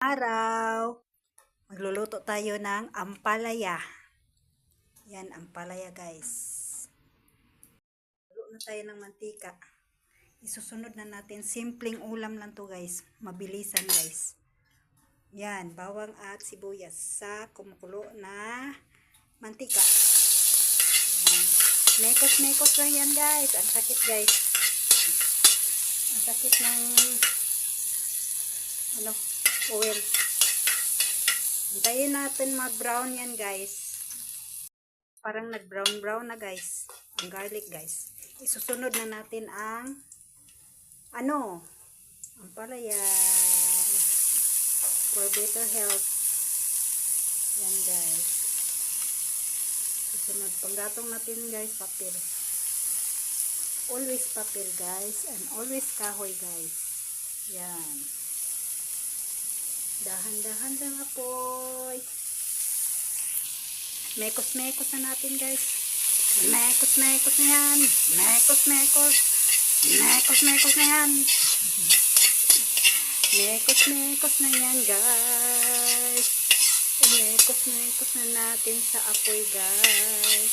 Araw, magluluto tayo ng ampalaya. Yan, ampalaya guys. Luto na tayo ng mantika. Isusunod na natin. Simpleng ulam lang to guys. Mabilisan guys. Yan, bawang at sibuyas sa kumukulo na mantika. Yan. Mekos-mekos lang yan guys. Ang sakit guys. Ang sakit ng oil. Hintayin natin mag-brown yan guys. Parang nag-brown na guys. Ang garlic guys. Isusunod na natin ang ampalaya. For better health. Yan guys. Susunod. Panggatong natin guys, papel. Always papel guys. And always kahoy guys. Yan. Dahan-dahan lang apoy. Mekos-mekos na natin guys. Mekos-mekos na yan. Mekos-mekos. Mekos-mekos na yan. Mekos-mekos na yan guys. Mekos-mekos na natin sa apoy guys.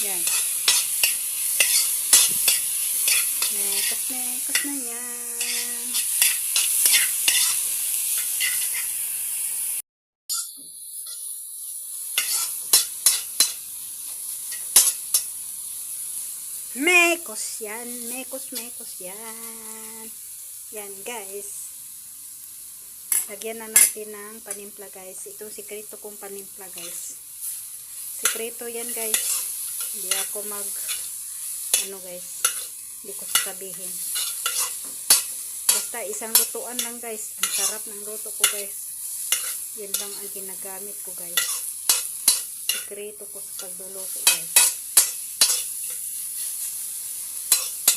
Yan. Mekos-mekos na yan. Mekos yan. Mekos-mekos yan. Yan guys. Lagyan na natin ng panimpla guys. Itong sikreto kong panimpla guys. Sikreto yan guys. Hindi ako guys. Hindi ko sasabihin. Basta isang lutuan lang guys. Ang sarap ng luto ko guys. Yan lang ang ginagamit ko guys. Sikreto ko sa pagluluto guys.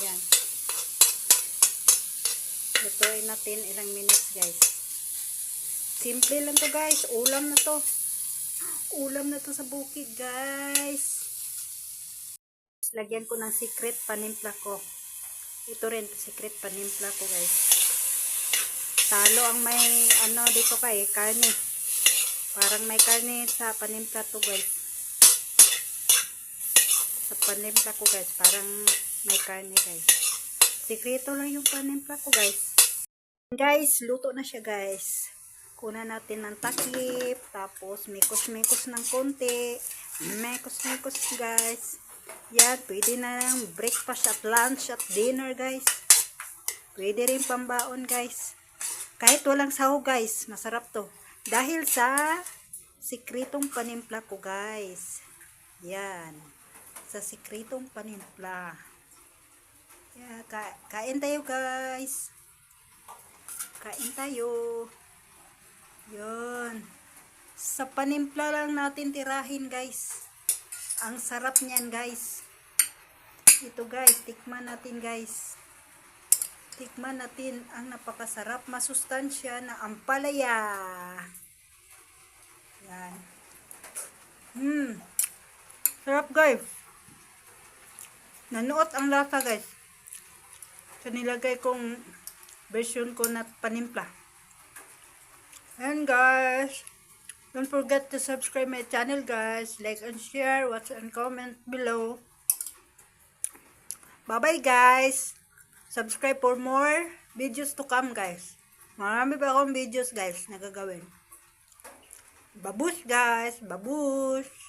Yan. Lutuin natin ilang minutes guys. Simple lang to guys. Ulam na to. Ulam na to sa bukid guys. Lagyan ko ng secret panimpla ko. Ito rin secret panimpla ko guys. Talo ang may dito kay karne. Parang may karne sa panimpla to guys. Sa panimpla ko guys. Parang may karne guys. Sikreto lang yung panimpla ko guys. Guys, luto na siya guys. Kunan natin ng takip. Tapos mekos-mekos ng konti. Mekos-mekos guys. Yan, pwede na lang breakfast at lunch at dinner guys. Pwede rin pambaon guys. Kahit walang sahog guys. Masarap to. Dahil sa sikretong panimpla ko guys. Yan. Sa sikretong panimpla. Yeah, kain tayo guys. Kain tayo. Yun. Sa panimpla lang natin tirahin guys. Ang sarap niyan guys. Ito guys, tikman natin guys. Tikman natin ang napakasarap, masustansya na ampalaya. Yan. Sarap guys. Nanuot ang lasa guys. So nilagay kong version ko na panimpla. And guys, don't forget to subscribe my channel guys. Like and share, watch and comment below. Bye bye guys. Subscribe for more videos to come guys. Marami pa akong videos guys na gagawin. Babush guys. Babush.